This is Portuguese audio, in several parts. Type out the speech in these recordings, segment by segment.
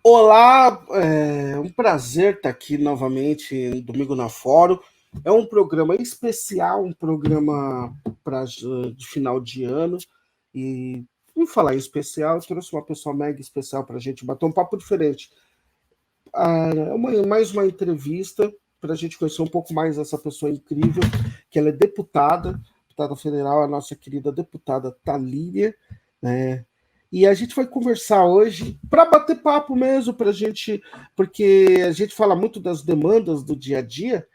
Olá, é um prazer estar aqui novamente em Domingo na Fórum. É um programa especial, um programa de final de ano. E, por falar em especial, eu trouxe uma pessoa mega especial para a gente bater um papo diferente. Mais uma entrevista para a gente conhecer um pouco mais essa pessoa incrível, que ela é deputada federal, a nossa querida deputada Talíria, né? E a gente vai conversar hoje para bater papo mesmo, para a gente, porque a gente fala muito das demandas do dia a dia,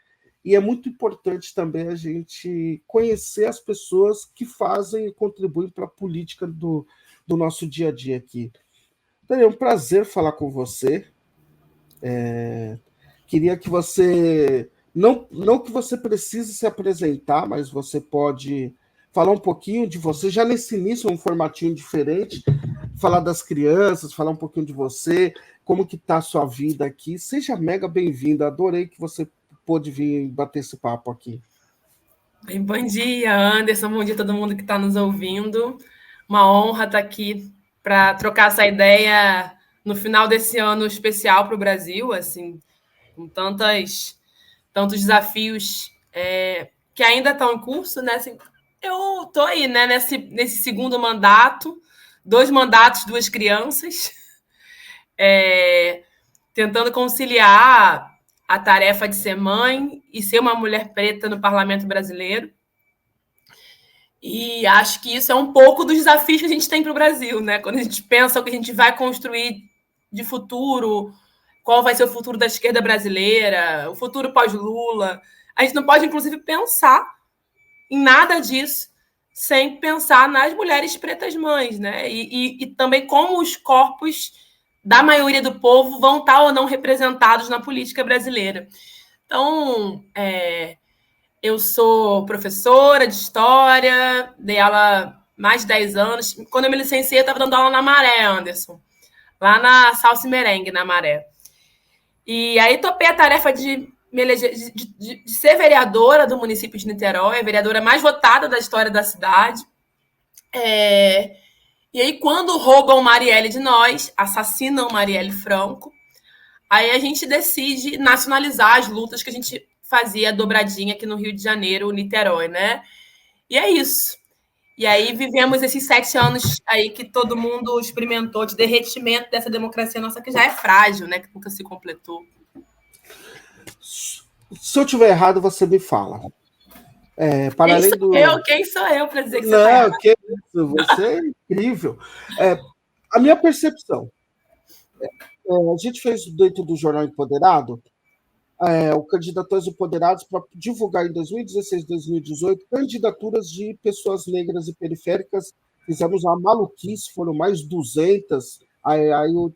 e é muito importante também a gente conhecer as pessoas que fazem e contribuem para a política do nosso dia a dia aqui. Então, é um prazer falar com você. Queria que você, não que você precise se apresentar, mas você pode falar um pouquinho de você, já nesse início, um formatinho diferente, falar das crianças, falar um pouquinho de você, como que tá a sua vida aqui. Seja mega bem-vinda, adorei que você pôde vir bater esse papo aqui. Bem, bom dia, Anderson, bom dia a todo mundo que está nos ouvindo. Uma honra estar aqui para trocar essa ideia no final desse ano especial para o Brasil, assim, com tantos desafios que ainda estão em curso, né? Assim, eu estou aí, né, nesse segundo mandato, 2 mandatos, 2 crianças, tentando conciliar a tarefa de ser mãe e ser uma mulher preta no parlamento brasileiro. E acho que isso é um pouco dos desafios que a gente tem para o Brasil, né? Quando a gente pensa o que a gente vai construir de futuro, qual vai ser o futuro da esquerda brasileira, o futuro pós-Lula. A gente não pode, inclusive, pensar em nada disso sem pensar nas mulheres pretas mães, né? E também como os corpos da maioria do povo vão estar ou não representados na política brasileira. Então, eu sou professora de história, dei aula mais de 10 anos. Quando eu me licenciei, eu estava dando aula na Maré, Anderson, lá na Salsa e Merengue, na Maré. E aí topei a tarefa de me eleger, de ser vereadora do município de Niterói, a vereadora mais votada da história da cidade. E aí, quando roubam Marielle de nós, assassinam Marielle Franco, aí a gente decide nacionalizar as lutas que a gente fazia dobradinha aqui no Rio de Janeiro, Niterói, né? E é isso. E aí vivemos esses 7 anos aí que todo mundo experimentou de derretimento dessa democracia nossa, que já é frágil, né? Que nunca se completou. Se eu tiver errado, você me fala. Para Quem além sou do. eu? Quem sou eu para dizer que você está Não, errado? que isso, você é incrível. A minha percepção, a gente fez dentro do Jornal Empoderado, o Candidatos Empoderados para divulgar em 2016 e 2018 candidaturas de pessoas negras e periféricas. Fizemos uma maluquice, foram mais 200. Aí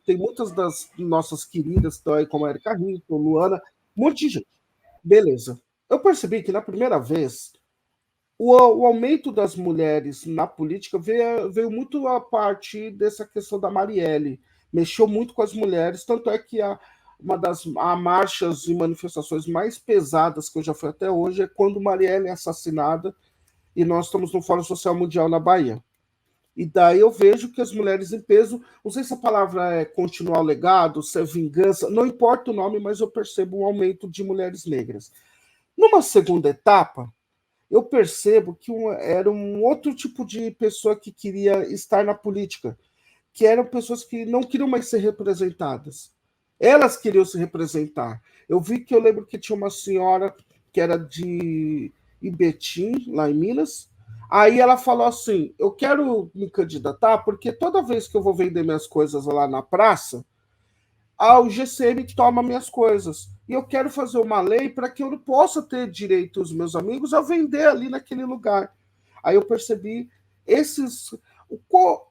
tem muitas das nossas queridas, estão aí, como a Erika Hilton, Luana, um monte de gente. Beleza. Eu percebi que na primeira vez o aumento das mulheres na política veio muito a partir dessa questão da Marielle. Mexeu muito com as mulheres, tanto é que uma das marchas e manifestações mais pesadas que eu já fui até hoje é quando Marielle é assassinada e nós estamos no Fórum Social Mundial na Bahia. E daí eu vejo que as mulheres em peso, não sei se a palavra é continuar o legado, se é vingança, não importa o nome, mas eu percebo um aumento de mulheres negras. Numa segunda etapa, eu percebo que era um outro tipo de pessoa que queria estar na política, que eram pessoas que não queriam mais ser representadas. Elas queriam se representar. Eu lembro que tinha uma senhora que era de Ibetim, lá em Minas. Aí ela falou assim: eu quero me candidatar porque toda vez que eu vou vender minhas coisas lá na praça, o GCM toma minhas coisas. E eu quero fazer uma lei para que eu não possa ter direito, os meus amigos, a vender ali naquele lugar. Aí eu percebi esses.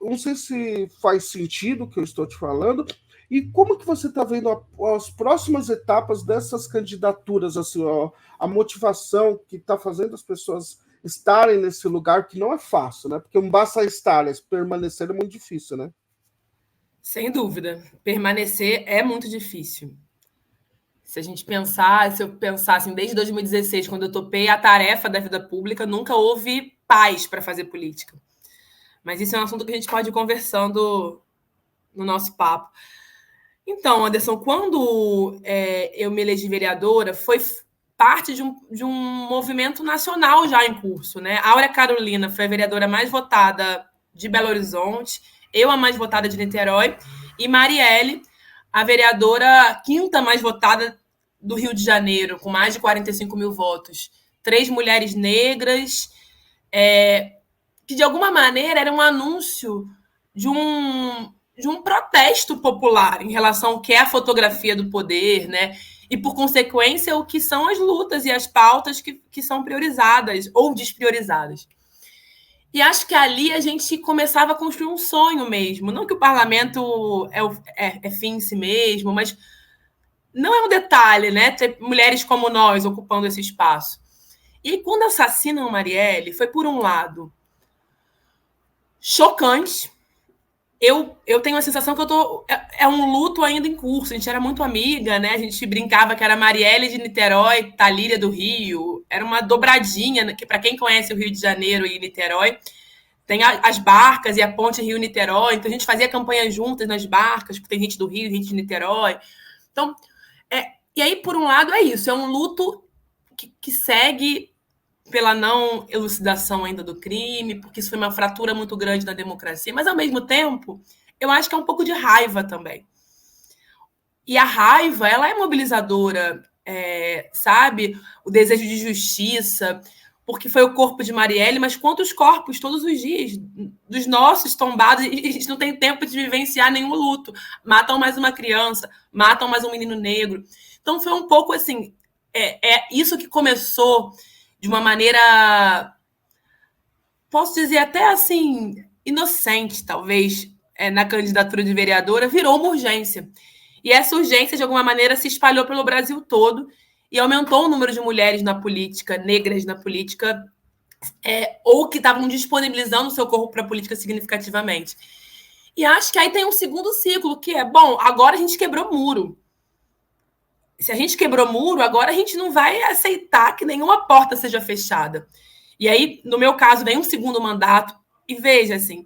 Não sei se faz sentido o que eu estou te falando. E como que você está vendo as próximas etapas dessas candidaturas, assim, ó, a motivação que está fazendo as pessoas estarem nesse lugar que não é fácil, né? Porque não basta estar, permanecer é muito difícil, né? Sem dúvida. Permanecer é muito difícil. Se eu pensar assim, desde 2016, quando eu topei a tarefa da vida pública, nunca houve paz para fazer política. Mas isso é um assunto que a gente pode ir conversando no nosso papo. Então, Anderson, quando eu me elegi vereadora, foi parte de um movimento nacional já em curso, né? A Áurea Carolina foi a vereadora mais votada de Belo Horizonte, eu a mais votada de Niterói, e Marielle, a vereadora quinta mais votada do Rio de Janeiro, com mais de 45 mil votos. 3 mulheres negras, que de alguma maneira era um anúncio de um protesto popular em relação ao que é a fotografia do poder, né? E, por consequência, o que são as lutas e as pautas que são priorizadas ou despriorizadas. E acho que ali a gente começava a construir um sonho mesmo. Não que o parlamento é fim em si mesmo, mas não é um detalhe, né? Ter mulheres como nós ocupando esse espaço. E quando assassinam Marielle, foi, por um lado, chocante. Eu tenho a sensação que é um luto ainda em curso. A gente era muito amiga, né? A gente brincava que era Marielle de Niterói, Thalíria do Rio. Era uma dobradinha, que para quem conhece o Rio de Janeiro e Niterói, tem as barcas e a ponte Rio-Niterói. Então a gente fazia campanha juntas nas barcas, porque tem gente do Rio e gente de Niterói. Então, e aí, por um lado, é isso. É um luto que segue pela não elucidação ainda do crime, porque isso foi uma fratura muito grande na democracia, mas, ao mesmo tempo, eu acho que é um pouco de raiva também. E a raiva, ela é mobilizadora, sabe? O desejo de justiça, porque foi o corpo de Marielle, mas quantos corpos todos os dias, dos nossos tombados, e a gente não tem tempo de vivenciar nenhum luto. Matam mais uma criança, matam mais um menino negro. Então, foi um pouco assim, isso que começou de uma maneira, posso dizer até assim, inocente, talvez, na candidatura de vereadora, virou uma urgência. E essa urgência, de alguma maneira, se espalhou pelo Brasil todo e aumentou o número de mulheres na política, negras na política, ou que estavam disponibilizando o seu corpo para a política significativamente. E acho que aí tem um segundo ciclo, que é, bom, agora a gente quebrou muro. Se a gente quebrou muro, agora a gente não vai aceitar que nenhuma porta seja fechada. E aí, no meu caso, vem um segundo mandato. E veja, assim,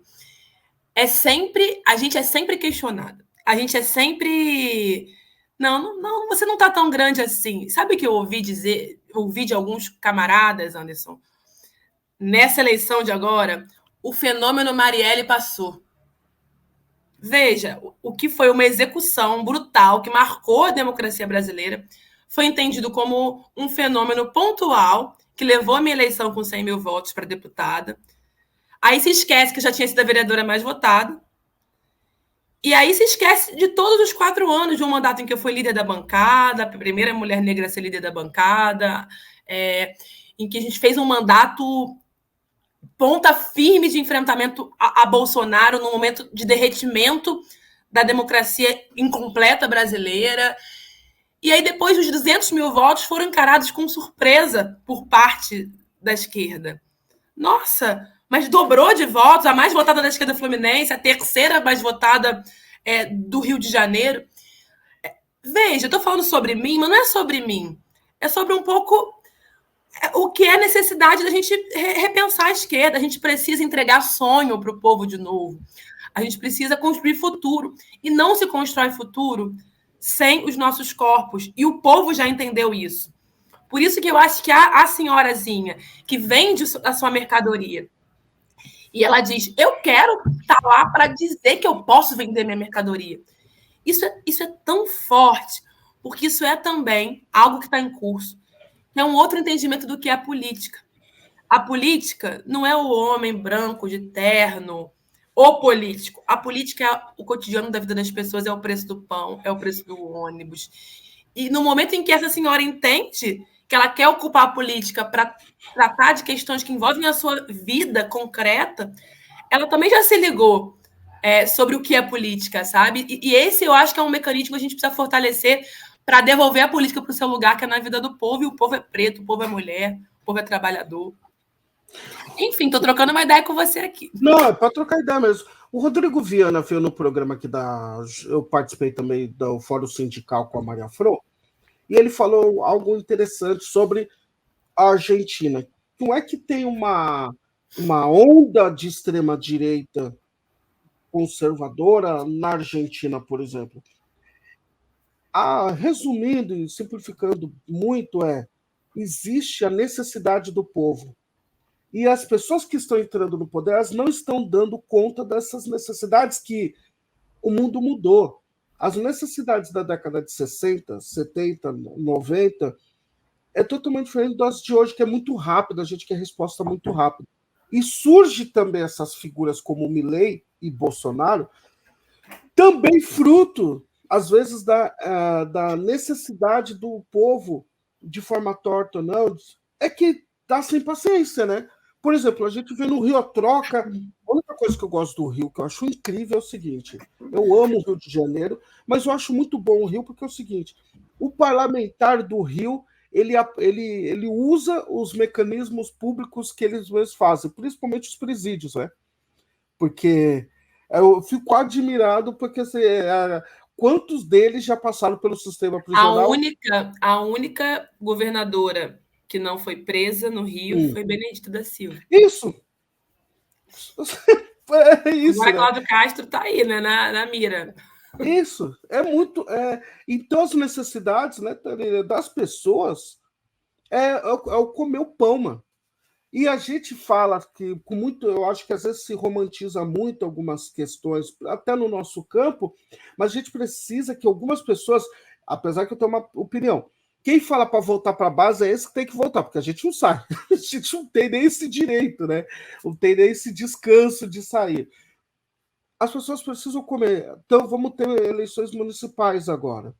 a gente é sempre questionada. A gente é sempre... Não, você não está tão grande assim. Sabe o que eu ouvi de alguns camaradas, Anderson? Nessa eleição de agora, o fenômeno Marielle passou. Veja, o que foi uma execução brutal que marcou a democracia brasileira foi entendido como um fenômeno pontual que levou a minha eleição com 100 mil votos para deputada. Aí se esquece que já tinha sido a vereadora mais votada. E aí se esquece de todos os 4 anos de um mandato em que eu fui líder da bancada, a primeira mulher negra a ser líder da bancada, em que a gente fez um mandato ponta firme de enfrentamento a Bolsonaro no momento de derretimento da democracia incompleta brasileira. E aí depois os 200 mil votos foram encarados com surpresa por parte da esquerda. Nossa, mas dobrou de votos, a mais votada da esquerda fluminense, a terceira mais votada do Rio de Janeiro. Veja, eu estou falando sobre mim, mas não é sobre mim. É sobre um pouco o que é a necessidade da gente repensar a esquerda. A gente precisa entregar sonho para o povo de novo. A gente precisa construir futuro. E não se constrói futuro sem os nossos corpos. E o povo já entendeu isso. Por isso que eu acho que a senhorazinha que vende a sua mercadoria e ela diz, eu quero estar lá para dizer que eu posso vender minha mercadoria. Isso é tão forte, porque isso é também algo que está em curso. É um outro entendimento do que é a política. A política não é o homem branco de terno, o político. A política é o cotidiano da vida das pessoas, é o preço do pão, é o preço do ônibus. E no momento em que essa senhora entende que ela quer ocupar a política para tratar de questões que envolvem a sua vida concreta, ela também já se ligou sobre o que é política, sabe? E esse eu acho que é um mecanismo que a gente precisa fortalecer para devolver a política para o seu lugar, que é na vida do povo, e o povo é preto, o povo é mulher, o povo é trabalhador. Enfim, estou trocando uma ideia com você aqui. Não, é para trocar ideia mesmo. O Rodrigo Viana veio no programa aqui eu participei também do Fórum Sindical com a Maria Fro, e ele falou algo interessante sobre a Argentina. Não é que tem uma onda de extrema-direita conservadora na Argentina, por exemplo. Resumindo e simplificando muito, existe a necessidade do povo. E as pessoas que estão entrando no poder, elas não estão dando conta dessas necessidades que o mundo mudou. As necessidades da década de 60, 70, 90 é totalmente diferente das de hoje, que é muito rápido, a gente quer resposta muito rápida. E surge também essas figuras como Milei e Bolsonaro, também fruto, às vezes, da necessidade do povo, de forma torta ou não, é que tá sem paciência, né? Por exemplo, a gente vê no Rio a troca. A única coisa que eu gosto do Rio, que eu acho incrível, é o seguinte: eu amo o Rio de Janeiro, mas eu acho muito bom o Rio, porque é o seguinte: o parlamentar do Rio ele usa os mecanismos públicos que eles mesmos fazem, principalmente os presídios, né? Porque eu fico admirado, porque assim, quantos deles já passaram pelo sistema prisional? A única governadora que não foi presa no Rio foi Benedita da Silva. Isso! É isso, Agora né? Cláudio Castro está aí, né, na mira. Isso, é muito. Então, as necessidades, né, das pessoas é o comer o pão, mano. E a gente fala que, com muito, eu acho que às vezes se romantiza muito algumas questões, até no nosso campo, mas a gente precisa que algumas pessoas, apesar que eu tenho uma opinião, quem fala para voltar para a base é esse que tem que voltar, porque a gente não sai, a gente não tem nem esse direito, né? Não tem nem esse descanso de sair. As pessoas precisam comer. Então, vamos ter eleições municipais agora.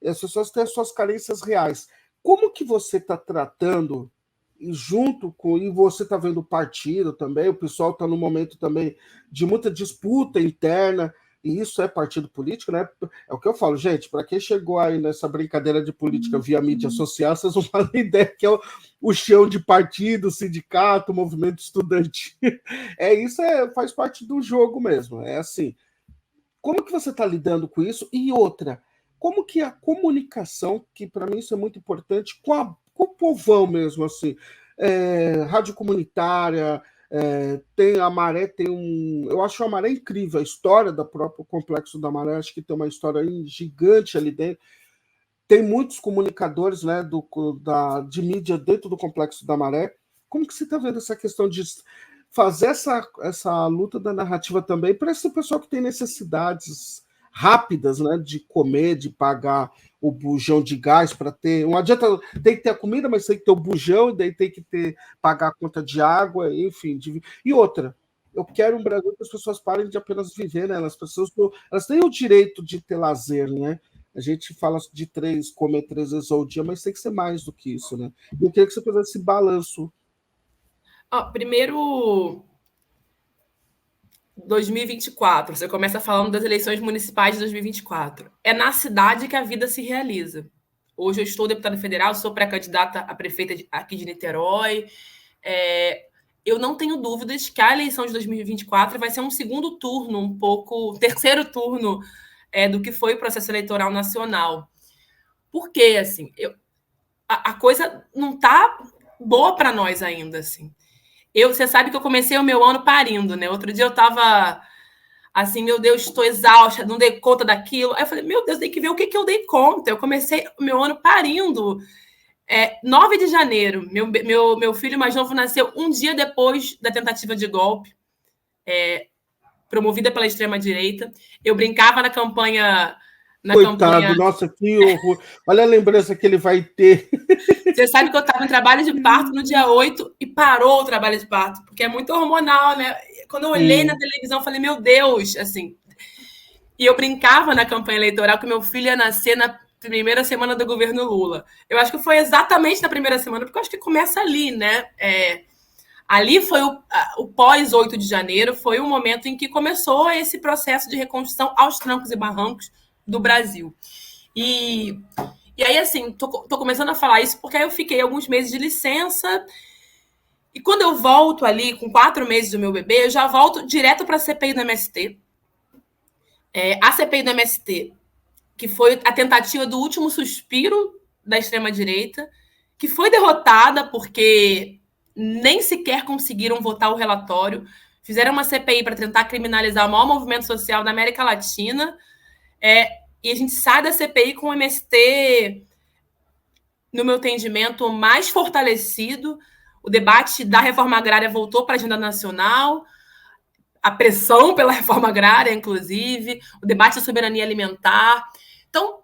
E as pessoas têm as suas carências reais. Como que você está tratando, e junto com. E você está vendo o partido também, o pessoal está num momento também de muita disputa interna, e isso é partido político, né? É o que eu falo, gente, para quem chegou aí nessa brincadeira de política via mídia social, vocês não fazem ideia que é o chão de partido, sindicato, movimento estudantil. Isso faz parte do jogo mesmo. É assim. Como que você está lidando com isso? E outra, como que a comunicação, que para mim isso é muito importante, com o povão mesmo, assim, rádio comunitária, tem a Maré, eu acho a Maré incrível, a história do próprio Complexo da Maré, acho que tem uma história gigante ali dentro. Tem muitos comunicadores, né, de mídia dentro do Complexo da Maré. Como que você está vendo essa questão de fazer essa luta da narrativa também para esse pessoal que tem necessidades rápidas, né, de comer, de pagar o bujão de gás para ter. Não adianta, tem que ter a comida, mas tem que ter o bujão, e daí tem que pagar a conta de água, enfim. E outra, eu quero um Brasil que as pessoas parem de apenas viver, né? As pessoas elas têm o direito de ter lazer, né? A gente fala de comer 3 vezes ao dia, mas tem que ser mais do que isso, né? Eu queria que você fizesse esse balanço. Primeiro, 2024. Você começa falando das eleições municipais de 2024. É na cidade que a vida se realiza. Hoje eu estou deputada federal, sou pré-candidata a prefeita aqui de Niterói. Eu não tenho dúvidas que a eleição de 2024 vai ser um segundo turno, terceiro turno do que foi o processo eleitoral nacional. Porque, assim, a coisa não está boa para nós ainda, assim. Você sabe que eu comecei o meu ano parindo, né? Outro dia eu estava assim, meu Deus, estou exausta, não dei conta daquilo. Aí eu falei, meu Deus, tem que ver o que eu dei conta. Eu comecei o meu ano parindo. 9 de janeiro, meu filho mais novo nasceu um dia depois da tentativa de golpe, promovida pela extrema-direita. Eu brincava na campanha. Coitado, nossa, que horror. Olha a lembrança que ele vai ter. Você sabe que eu estava em trabalho de parto no dia 8 e parou o trabalho de parto, porque é muito hormonal, né? Quando eu olhei na televisão, eu falei, meu Deus, assim. E eu brincava na campanha eleitoral que meu filho ia nascer na primeira semana do governo Lula. Eu acho que foi exatamente na primeira semana, porque eu acho que começa ali, né? Ali foi o pós-8 de janeiro, foi o momento em que começou esse processo de reconstrução aos trancos e barrancos do Brasil. E aí, assim, tô começando a falar isso porque aí eu fiquei alguns meses de licença. E quando eu volto ali, com 4 meses do meu bebê, eu já volto direto para a CPI do MST. A CPI do MST, que foi a tentativa do último suspiro da extrema-direita, que foi derrotada porque nem sequer conseguiram votar o relatório. Fizeram uma CPI para tentar criminalizar o maior movimento social da América Latina. e a gente sai da CPI com o MST, no meu entendimento, mais fortalecido. O debate da reforma agrária voltou para a agenda nacional, a pressão pela reforma agrária, inclusive, o debate da soberania alimentar. Então,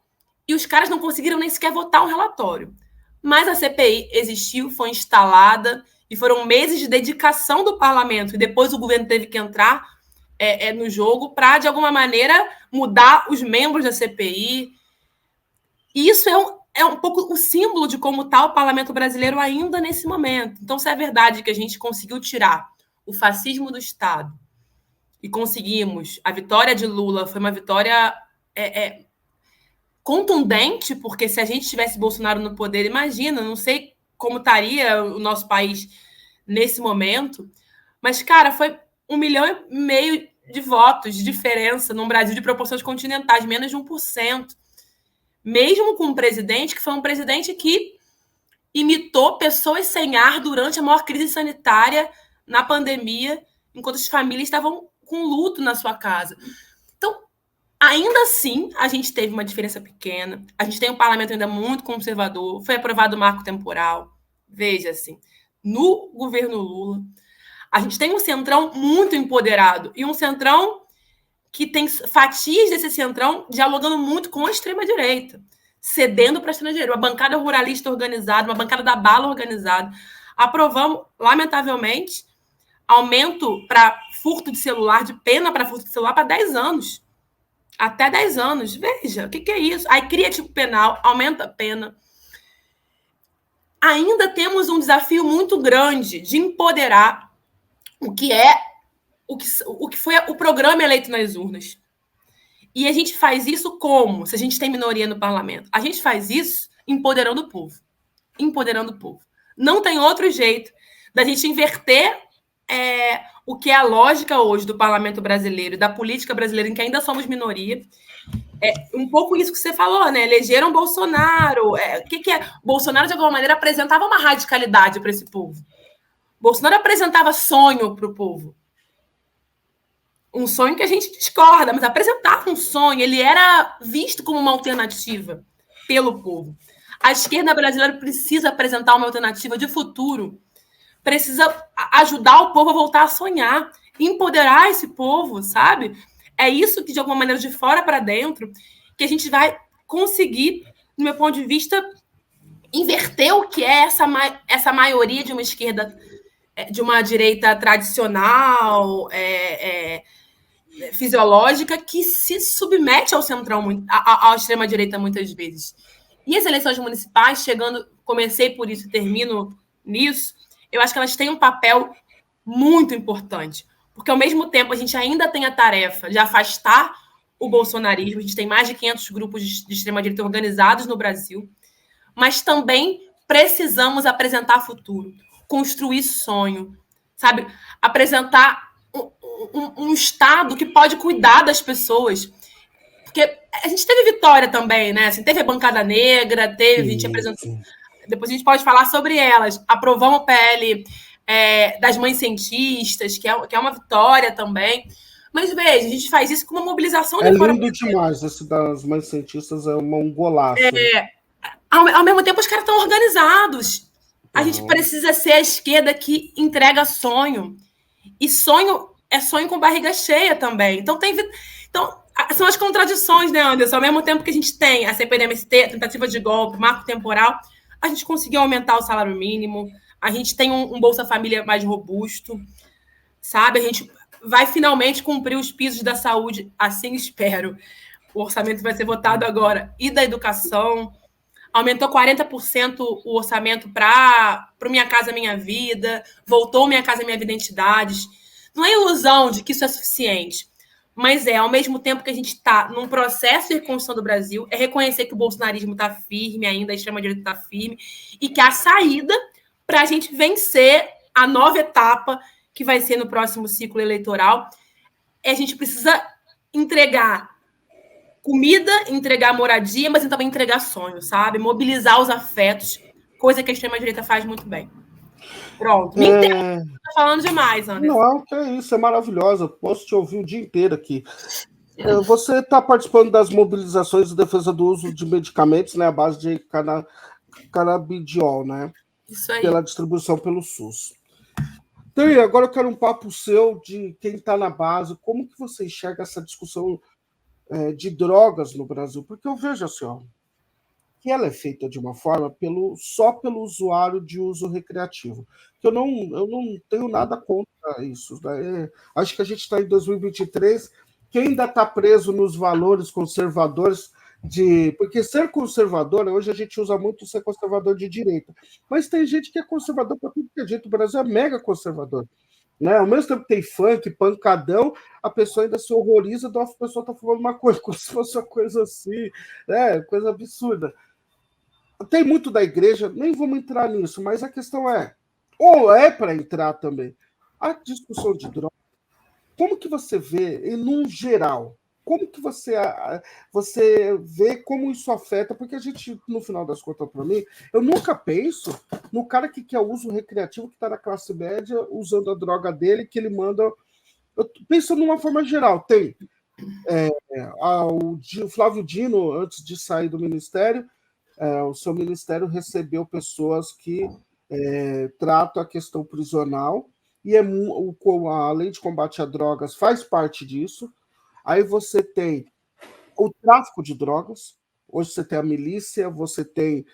e os caras não conseguiram nem sequer votar um relatório. Mas a CPI existiu, foi instalada, e foram meses de dedicação do parlamento, e depois o governo teve que entrar no jogo para, de alguma maneira, mudar os membros da CPI. E isso é um pouco o símbolo de como está o parlamento brasileiro ainda nesse momento. Então, se é verdade que a gente conseguiu tirar o fascismo do Estado e conseguimos, a vitória de Lula foi uma vitória contundente, porque se a gente tivesse Bolsonaro no poder, imagina, não sei como estaria o nosso país nesse momento, mas, cara, foi 1,5 milhão de votos de diferença num Brasil de proporções continentais, menos de 1%. Mesmo com um presidente que foi um presidente que imitou pessoas sem ar durante a maior crise sanitária na pandemia, enquanto as famílias estavam com luto na sua casa. Então, ainda assim, a gente teve uma diferença pequena, a gente tem um parlamento ainda muito conservador, foi aprovado o marco temporal. Veja, assim, no governo Lula, a gente tem um centrão muito empoderado e um centrão que tem fatias desse centrão dialogando muito com a extrema-direita, cedendo para a extrema-direita. Uma bancada ruralista organizada, uma bancada da bala organizada. Aprovamos, lamentavelmente, aumento para furto de celular, de pena para furto de celular para 10 anos. Até 10 anos. Veja, o que é isso? Aí cria tipo penal, aumenta a pena. Ainda temos um desafio muito grande de empoderar o que foi o programa eleito nas urnas. E a gente faz isso como? Se a gente tem minoria no parlamento. A gente faz isso empoderando o povo. Empoderando o povo. Não tem outro jeito da gente inverter o que é a lógica hoje do parlamento brasileiro, da política brasileira, em que ainda somos minoria. Um pouco isso que você falou, né? Elegeram Bolsonaro. O que é? Bolsonaro, de alguma maneira, apresentava uma radicalidade para esse povo. Bolsonaro apresentava sonho para o povo. Um sonho que a gente discorda, mas apresentava um sonho. Ele era visto como uma alternativa pelo povo. A esquerda brasileira precisa apresentar uma alternativa de futuro. Precisa ajudar o povo a voltar a sonhar, empoderar esse povo, sabe? É isso que, de alguma maneira, de fora para dentro, que a gente vai conseguir, no meu ponto de vista, inverter o que é essa maioria de uma esquerda, de uma direita tradicional, fisiológica, que se submete ao centrão, à extrema-direita muitas vezes. E as eleições municipais, comecei por isso e termino nisso, eu acho que elas têm um papel muito importante, porque ao mesmo tempo a gente ainda tem a tarefa de afastar o bolsonarismo, a gente tem mais de 500 grupos de extrema-direita organizados no Brasil, mas também precisamos apresentar futuro, construir sonho, sabe? Apresentar um Estado que pode cuidar das pessoas. Porque a gente teve vitória também, né? Assim, teve a bancada negra, a gente apresentou. Depois a gente pode falar sobre elas. Aprovamos o PL das mães cientistas, que é uma vitória também. Mas veja, a gente faz isso com uma mobilização de fora. É lindo demais, esse das mães cientistas, é um golaço. Ao mesmo tempo, os caras estão organizados. A gente precisa ser a esquerda que entrega sonho. E sonho é sonho com barriga cheia também. Então, são as contradições, né, Anderson? Ao mesmo tempo que a gente tem a CPI-MST, a tentativa de golpe, marco temporal, a gente conseguiu aumentar o salário mínimo, a gente tem um Bolsa Família mais robusto, sabe? A gente vai finalmente cumprir os pisos da saúde, assim espero. O orçamento vai ser votado agora. E da educação. Aumentou 40% o orçamento para o Minha Casa Minha Vida, voltou Minha Casa Minha Vida Identidades. Não é ilusão de que isso é suficiente, mas ao mesmo tempo que a gente está num processo de reconstrução do Brasil, é reconhecer que o bolsonarismo está firme ainda, a extrema-direita está firme, e que a saída para a gente vencer a nova etapa que vai ser no próximo ciclo eleitoral, a gente precisa entregar comida, entregar moradia, mas também entregar sonhos, sabe? Mobilizar os afetos, coisa que a extrema-direita faz muito bem. Pronto. Me entendo. Tô falando demais, Anderson. Não, que é isso, é maravilhosa. Posso te ouvir o dia inteiro aqui. Você está participando das mobilizações de defesa do uso de medicamentos, né, à base de canabidiol, né? Isso aí. Pela distribuição pelo SUS. Então, agora eu quero um papo seu de quem está na base, como que você enxerga essa discussão de drogas no Brasil? Porque eu vejo assim, ó, que ela é feita de uma forma só pelo usuário de uso recreativo. Eu não tenho nada contra isso. Né? Acho que a gente está em 2023, quem ainda está preso nos valores conservadores porque ser conservador, hoje a gente usa muito ser conservador de direita, mas tem gente que é conservador para tudo que é dito. O Brasil é mega conservador. Né? Ao mesmo tempo que tem funk, pancadão, a pessoa ainda se horroriza da pessoa estar falando uma coisa, como se fosse uma coisa assim, né? Coisa absurda. Tem muito da igreja, nem vamos entrar nisso, mas a questão ou é para entrar também, a discussão de droga, como que você vê, e num geral, como que você vê como isso afeta, porque a gente, no final das contas, para mim, eu nunca penso no cara que quer uso recreativo, que está na classe média, usando a droga dele, que ele manda... Eu penso numa forma geral, tem o Flávio Dino, antes de sair do ministério, o seu ministério recebeu pessoas que tratam a questão prisional, e a lei de combate a drogas faz parte disso. Aí você tem o tráfico de drogas, hoje você tem a milícia, você tem...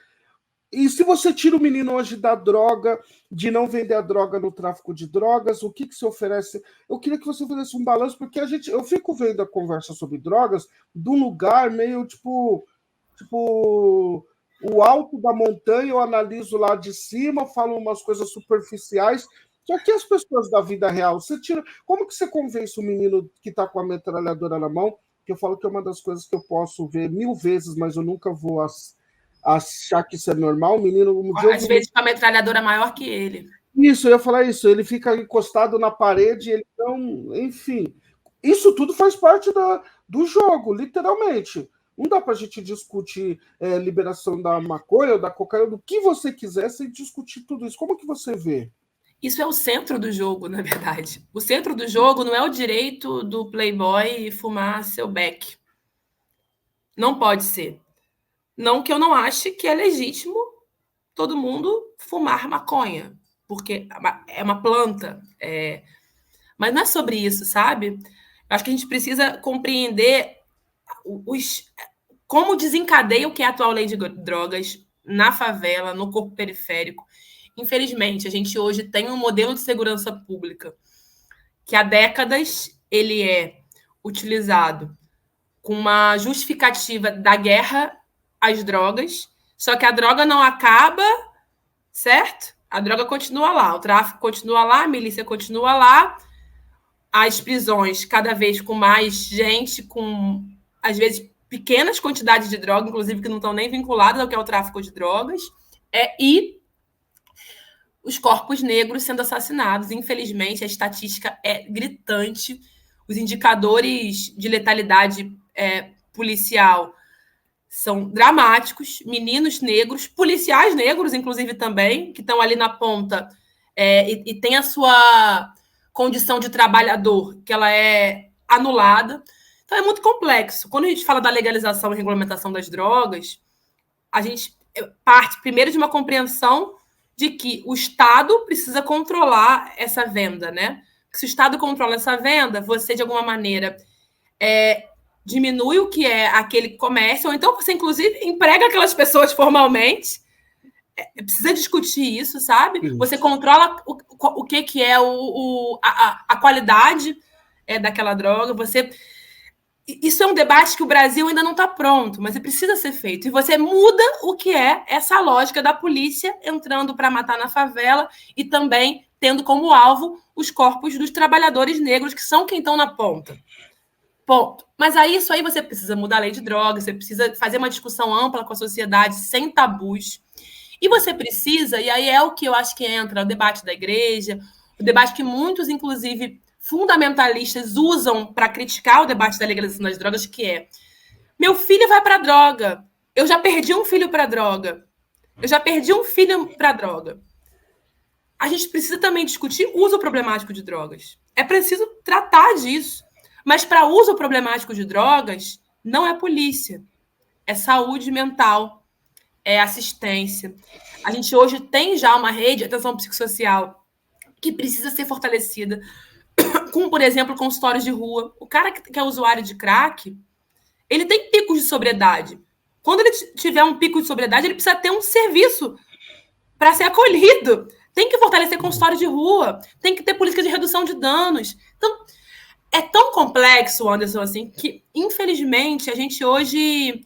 E se você tira o menino hoje da droga, de não vender a droga no tráfico de drogas, o que se oferece? Eu queria que você fizesse um balanço, porque eu fico vendo a conversa sobre drogas de um lugar meio tipo o alto da montanha, eu analiso lá de cima, falo umas coisas superficiais. Só que as pessoas da vida real, como que você convence o menino que está com a metralhadora na mão? Que eu falo que é uma das coisas que eu posso ver 1000 vezes, mas eu nunca vou achar que isso é normal. O menino, Às vezes com a metralhadora maior que ele. Isso, eu ia falar isso. Ele fica encostado na parede, ele não. Enfim. Isso tudo faz parte do jogo, literalmente. Não dá para a gente discutir liberação da maconha ou da cocaína, do que você quiser, sem discutir tudo isso. Como que você vê? Isso é o centro do jogo, na verdade. O centro do jogo não é o direito do playboy fumar seu beck. Não pode ser. Não que eu não ache que é legítimo todo mundo fumar maconha, porque é uma planta. Mas não é sobre isso, sabe? Eu acho que a gente precisa compreender como desencadeia o que é a atual lei de drogas na favela, no corpo periférico. Infelizmente, a gente hoje tem um modelo de segurança pública que há décadas ele é utilizado com uma justificativa da guerra às drogas, só que a droga não acaba, certo? A droga continua lá, o tráfico continua lá, a milícia continua lá, as prisões cada vez com mais gente, com, às vezes, pequenas quantidades de droga, inclusive que não estão nem vinculadas ao que é o tráfico de drogas, e os corpos negros sendo assassinados. Infelizmente, a estatística é gritante, os indicadores de letalidade policial são dramáticos, meninos negros, policiais negros, inclusive, também, que estão ali na ponta e tem a sua condição de trabalhador, que ela é anulada. Então, é muito complexo. Quando a gente fala da legalização e regulamentação das drogas, a gente parte primeiro de uma compreensão de que o Estado precisa controlar essa venda, né? Porque se o Estado controla essa venda, você, de alguma maneira, diminui o que é aquele comércio, ou então você, inclusive, emprega aquelas pessoas formalmente. Precisa discutir isso, sabe? Isso. Você controla o que é a qualidade daquela droga, você... Isso é um debate que o Brasil ainda não está pronto, mas precisa ser feito. E você muda o que é essa lógica da polícia entrando para matar na favela e também tendo como alvo os corpos dos trabalhadores negros, que são quem estão na ponta. Ponto. Mas aí isso aí você precisa mudar a lei de drogas, você precisa fazer uma discussão ampla com a sociedade, sem tabus. E você precisa, e aí é o que eu acho que entra o debate da igreja, o debate que muitos, inclusive, fundamentalistas usam para criticar o debate da legalização das drogas, que é: meu filho vai para a droga, eu já perdi um filho para a droga, eu já perdi um filho para a droga. A gente precisa também discutir o uso problemático de drogas. É preciso tratar disso. Mas para uso problemático de drogas, não é polícia, é saúde mental, é assistência. A gente hoje tem já uma rede de atenção psicossocial que precisa ser fortalecida, como, por exemplo, consultórios de rua. O cara que é usuário de crack, ele tem picos de sobriedade. Quando ele tiver um pico de sobriedade, ele precisa ter um serviço para ser acolhido. Tem que fortalecer consultório de rua, tem que ter política de redução de danos. Então, é tão complexo, Anderson, assim, que, infelizmente, a gente hoje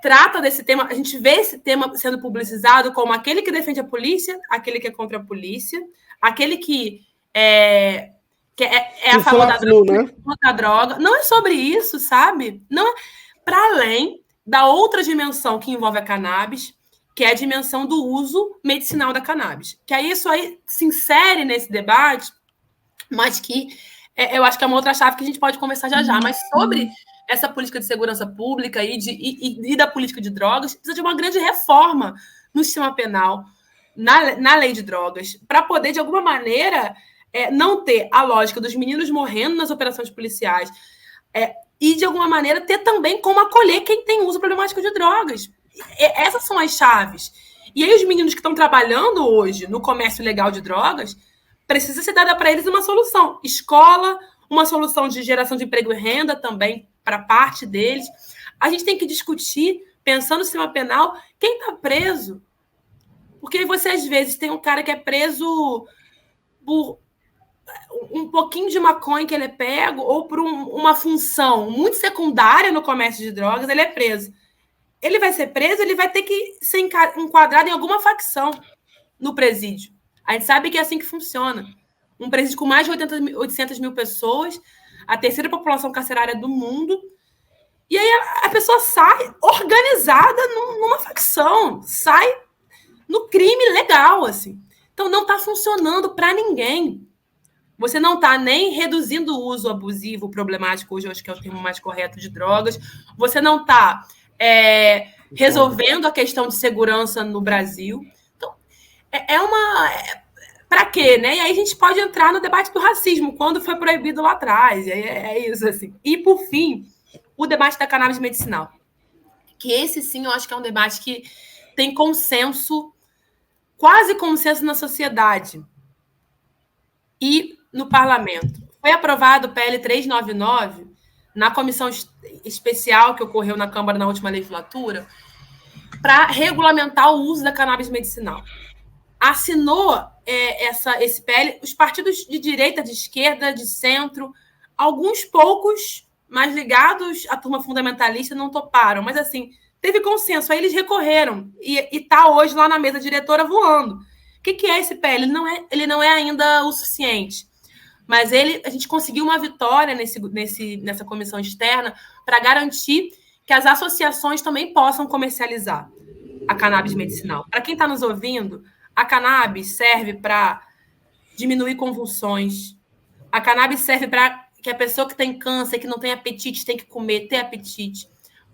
trata desse tema, a gente vê esse tema sendo publicizado como aquele que defende a polícia, aquele que é contra a polícia, aquele que é a favor da droga, né? Contra a droga. Não é sobre isso, sabe? Não é para além da outra dimensão que envolve a cannabis, que é a dimensão do uso medicinal da cannabis. Que aí isso aí se insere nesse debate, mas que eu acho que é uma outra chave que a gente pode conversar já. Mas sobre essa política de segurança pública e da política de drogas, precisa de uma grande reforma no sistema penal, na lei de drogas, para poder, de alguma maneira, não ter a lógica dos meninos morrendo nas operações policiais e, de alguma maneira, ter também como acolher quem tem uso problemático de drogas. Essas são as chaves. E aí os meninos que estão trabalhando hoje no comércio legal de drogas, precisa ser dada para eles uma solução. Escola, uma solução de geração de emprego e renda também para parte deles. A gente tem que discutir, pensando no sistema penal, quem está preso. Porque você, às vezes, tem um cara que é preso por um pouquinho de maconha que ele é pego ou por uma função muito secundária no comércio de drogas, ele é preso. Ele vai ser preso, ele vai ter que ser enquadrado em alguma facção no presídio. A gente sabe que é assim que funciona. Um presídio com mais de 800 mil pessoas, a terceira população carcerária do mundo, e aí a pessoa sai organizada numa facção, sai no crime legal, assim. Então não está funcionando para ninguém. Você não está nem reduzindo o uso abusivo, problemático, hoje eu acho que é o termo mais correto, de drogas. Você não está resolvendo a questão de segurança no Brasil. Então, para quê, né? E aí a gente pode entrar no debate do racismo, quando foi proibido lá atrás. É isso, assim. E, por fim, o debate da cannabis medicinal. Que esse, sim, eu acho que é um debate que tem consenso, quase consenso na sociedade e no parlamento. Foi aprovado o PL 399 na comissão especial que ocorreu na Câmara na última legislatura para regulamentar o uso da cannabis medicinal. Assinou esse PL os partidos de direita, de esquerda, de centro, alguns poucos mais ligados à turma fundamentalista não toparam, mas assim, teve consenso, aí eles recorreram e está hoje lá na mesa diretora voando. O que é esse PL? Ele não é ainda o suficiente, mas a gente conseguiu uma vitória nessa comissão externa para garantir que as associações também possam comercializar a cannabis medicinal. Para quem está nos ouvindo, a cannabis serve para diminuir convulsões. A cannabis serve para que a pessoa que tem câncer, que não tem apetite, tem que comer, ter apetite.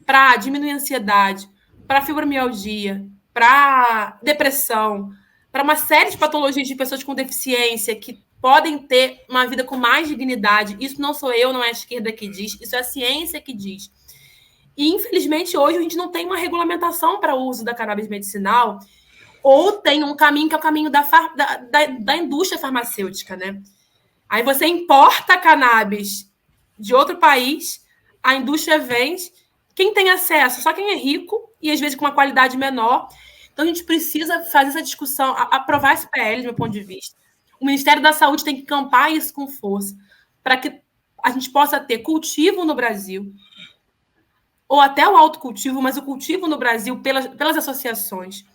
Para diminuir a ansiedade, para fibromialgia, para depressão, para uma série de patologias de pessoas com deficiência que podem ter uma vida com mais dignidade. Isso não sou eu, não é a esquerda que diz, isso é a ciência que diz. E, infelizmente, hoje a gente não tem uma regulamentação para o uso da cannabis medicinal, ou tem um caminho que é o caminho da indústria farmacêutica, né? Aí você importa a cannabis de outro país, a indústria vende, quem tem acesso? Só quem é rico e, às vezes, com uma qualidade menor. Então, a gente precisa fazer essa discussão, aprovar esse PL, do meu ponto de vista. O Ministério da Saúde tem que campar isso com força, para que a gente possa ter cultivo no Brasil, ou até o autocultivo, mas o cultivo no Brasil pelas associações,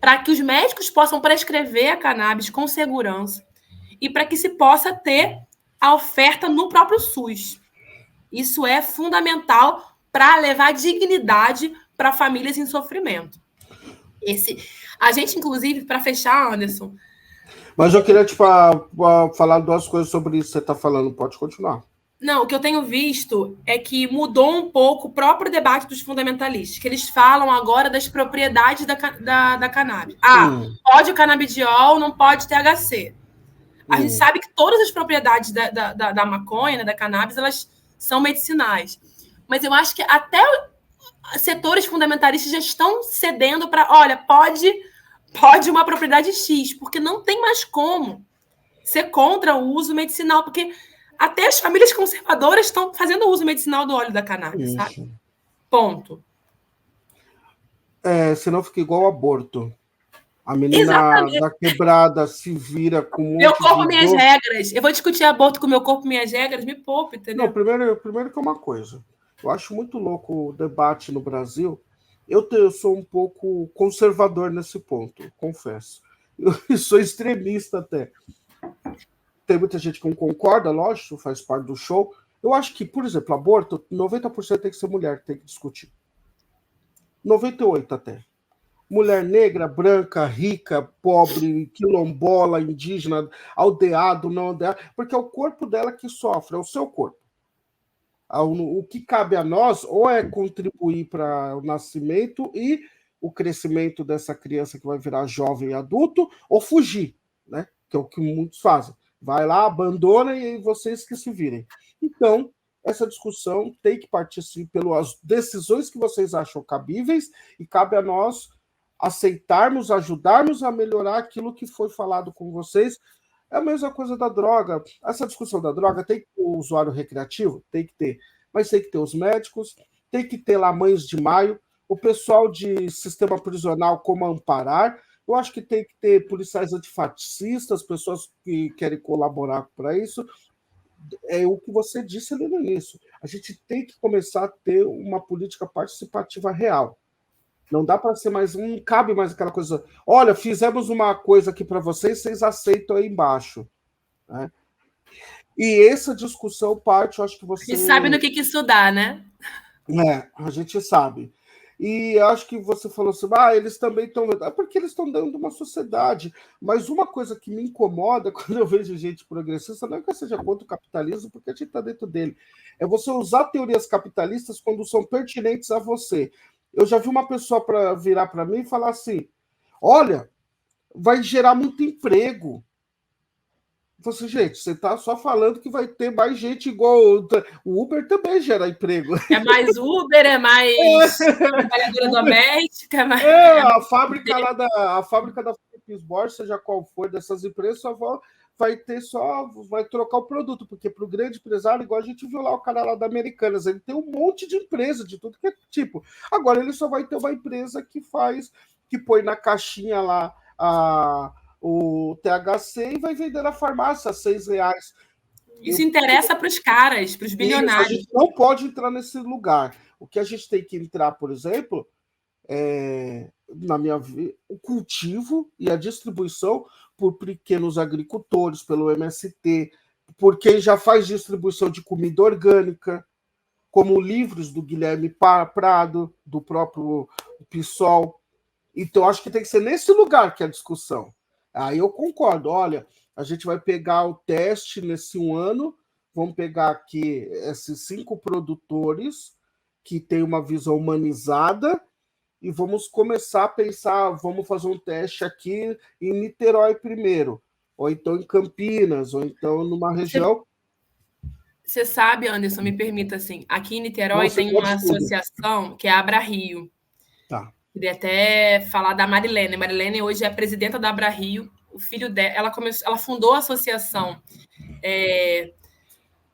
para que os médicos possam prescrever a cannabis com segurança e para que se possa ter a oferta no próprio SUS. Isso é fundamental para levar dignidade para famílias em sofrimento. A gente, inclusive, para fechar, Anderson... Mas eu queria falar duas coisas sobre isso que você está falando. Pode continuar. Não, o que eu tenho visto é que mudou um pouco o próprio debate dos fundamentalistas, que eles falam agora das propriedades da cannabis. Pode o canabidiol, não pode THC. A gente sabe que todas as propriedades da maconha, né, da cannabis, elas são medicinais. Mas eu acho que até setores fundamentalistas já estão cedendo para, olha, pode uma propriedade X, porque não tem mais como ser contra o uso medicinal, porque até as famílias conservadoras estão fazendo uso medicinal do óleo da cannabis, sabe? Ponto. Senão fica igual ao aborto. A menina da quebrada se vira com um meu corpo, minhas regras. Eu vou discutir aborto com meu corpo, minhas regras, me poupe, entendeu? Não, primeiro que é uma coisa. Eu acho muito louco o debate no Brasil. Eu sou um pouco conservador nesse ponto, confesso. Eu sou extremista até. Tem muita gente que não concorda, lógico, faz parte do show. Eu acho que, por exemplo, aborto, 90% tem que ser mulher que tem que discutir. 98% até. Mulher negra, branca, rica, pobre, quilombola, indígena, aldeado, não aldeado, porque é o corpo dela que sofre, é o seu corpo. O que cabe a nós ou é contribuir para o nascimento e o crescimento dessa criança que vai virar jovem adulto, ou fugir, né? Que é o que muitos fazem. Vai lá, abandona e vocês que se virem. Então, essa discussão tem que partir sim pelas decisões que vocês acham cabíveis e cabe a nós aceitarmos, ajudarmos a melhorar aquilo que foi falado com vocês. É a mesma coisa da droga. Essa discussão da droga tem que ter o usuário recreativo? Tem que ter. Mas tem que ter os médicos, tem que ter lá mães de maio, o pessoal de sistema prisional como amparar. Eu acho que tem que ter policiais antifascistas, pessoas que querem colaborar para isso. É o que você disse ali no início. A gente tem que começar a ter uma política participativa real. Não dá para ser mais, não cabe mais aquela coisa. Olha, fizemos uma coisa aqui para vocês aceitam aí embaixo. Né? E essa discussão parte, eu acho que você. A gente sabe no que isso dá, né? A gente sabe. E acho que você falou assim, eles também estão. É porque eles estão dando uma sociedade. Mas uma coisa que me incomoda quando eu vejo gente progressista, não é que eu seja contra o capitalismo, porque a gente está dentro dele. É você usar teorias capitalistas quando são pertinentes a você. Eu já vi uma pessoa virar para mim e falar assim: olha, vai gerar muito emprego. Eu falei assim, gente, você está só falando que vai ter mais gente igual o Uber também gera emprego. É mais Uber, é mais trabalhadora doméstica. A fábrica da Philips Bosch, seja qual for dessas empresas, vai trocar o produto, porque para o grande empresário, igual a gente viu lá o cara lá da Americanas, ele tem um monte de empresa de tudo que é tipo. Agora ele só vai ter uma empresa que põe na caixinha lá o THC e vai vender na farmácia a R$6. Isso interessa para os caras, para os bilionários. A gente não pode entrar nesse lugar. O que a gente tem que entrar, por exemplo, o cultivo e a distribuição por pequenos agricultores, pelo MST, por quem já faz distribuição de comida orgânica, como livros do Guilherme Prado, do próprio PSOL. Então, acho que tem que ser nesse lugar que é a discussão. Aí eu concordo. Olha, a gente vai pegar o teste nesse ano, vamos pegar aqui esses 5 produtores que têm uma visão humanizada e vamos começar a pensar, vamos fazer um teste aqui em Niterói primeiro, ou então em Campinas, ou então numa região. Você sabe, Anderson, me permita assim, aqui em Niterói tem uma associação que é a Abra Rio. Tá. Queria até falar da Marilene. Marilene hoje é a presidenta da Abra Rio. O filho dela, ela fundou a associação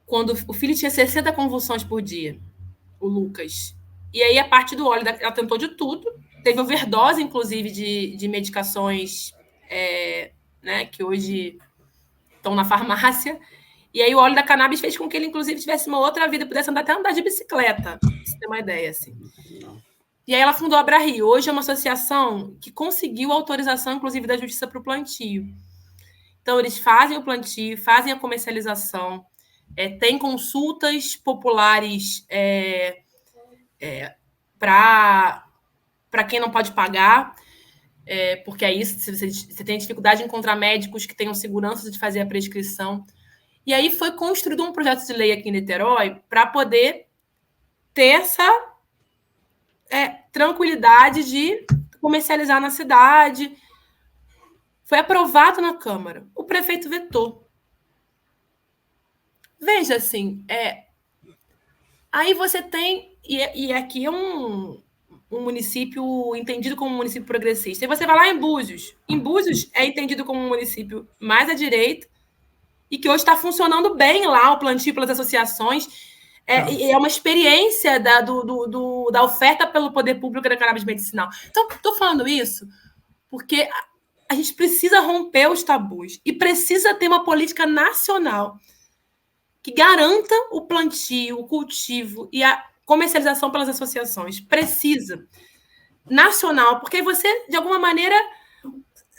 quando o filho tinha 60 convulsões por dia, o Lucas. E aí, a parte do óleo, ela tentou de tudo. Teve overdose, inclusive, de medicações né, que hoje estão na farmácia. E aí, o óleo da cannabis fez com que ele, inclusive, tivesse uma outra vida, pudesse até andar de bicicleta. Pra você ter uma ideia, assim. E aí ela fundou a Abra Rio. Hoje é uma associação que conseguiu autorização, inclusive, da Justiça para o plantio. Então, eles fazem o plantio, fazem a comercialização, tem consultas populares para quem não pode pagar, porque aí você tem dificuldade em encontrar médicos que tenham segurança de fazer a prescrição. E aí foi construído um projeto de lei aqui em Niterói para poder ter essa tranquilidade de comercializar na cidade. Foi aprovado na Câmara. O prefeito vetou. Veja, assim, aí você tem... E aqui é um município entendido como um município progressista. E você vai lá em Búzios. Em Búzios é entendido como um município mais à direita e que hoje está funcionando bem lá o plantio pelas associações. É uma experiência da oferta pelo poder público da cannabis medicinal. Então, estou falando isso porque a gente precisa romper os tabus e precisa ter uma política nacional que garanta o plantio, o cultivo e a comercialização pelas associações. Precisa. Nacional, porque você, de alguma maneira,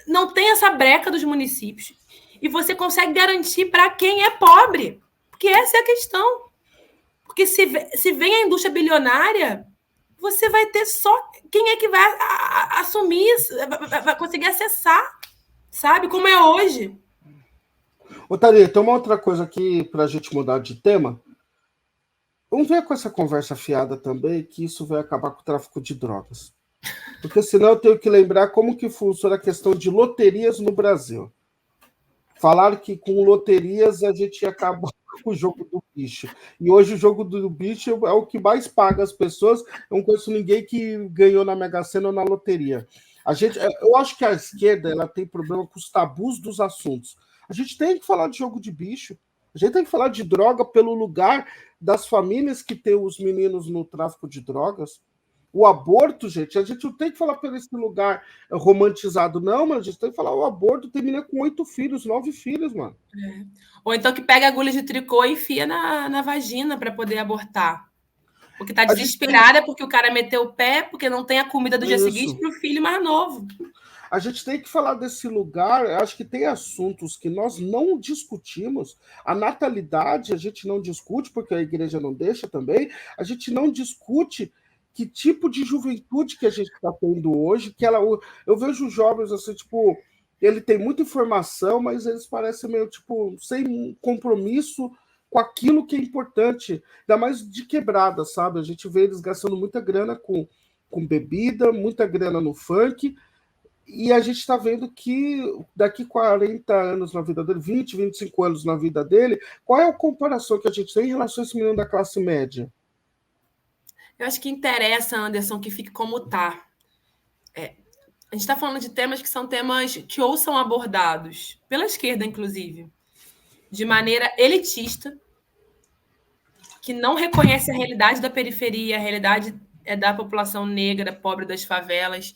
não tem essa breca dos municípios e você consegue garantir para quem é pobre. Porque essa é a questão. Porque se vem a indústria bilionária, você vai ter só... Quem é que vai assumir isso? Vai conseguir acessar, sabe? Como é hoje. Ô, Thalia, tem uma outra coisa aqui para a gente mudar de tema. Vamos ver com essa conversa fiada também que isso vai acabar com o tráfico de drogas. Porque senão eu tenho que lembrar como que funciona a questão de loterias no Brasil. Falaram que com loterias a gente ia acabar com o jogo do bicho. E hoje o jogo do bicho é o que mais paga as pessoas. Eu não conheço ninguém que ganhou na Mega Sena ou na loteria. Eu acho que a esquerda ela tem problema com os tabus dos assuntos. A gente tem que falar de jogo de bicho. A gente tem que falar de droga pelo lugar das famílias que tem os meninos no tráfico de drogas. O aborto, gente, a gente não tem que falar por esse lugar romantizado, não, mas a gente tem que falar o aborto tem menina com 8 filhos, 9 filhos, mano. Ou então que pega agulha de tricô e enfia na vagina para poder abortar. Porque tá desesperada porque o cara meteu o pé, porque não tem a comida do dia seguinte para o filho mais novo. A gente tem que falar desse lugar. Acho que tem assuntos que nós não discutimos. A natalidade a gente não discute, porque a igreja não deixa também. A gente não discute que tipo de juventude que a gente está tendo hoje. Eu vejo jovens assim, tipo, ele tem muita informação, mas eles parecem meio, tipo, sem compromisso com aquilo que é importante, ainda mais de quebrada, sabe? A gente vê eles gastando muita grana com bebida, muita grana no funk, e a gente está vendo que daqui 40 anos na vida dele, 20, 25 anos na vida dele, qual é a comparação que a gente tem em relação a esse menino da classe média? Eu acho que interessa, Anderson, que fique como está. A gente está falando de temas que são temas que ou são abordados pela esquerda, inclusive, de maneira elitista, que não reconhece a realidade da periferia, a realidade da população negra, pobre das favelas,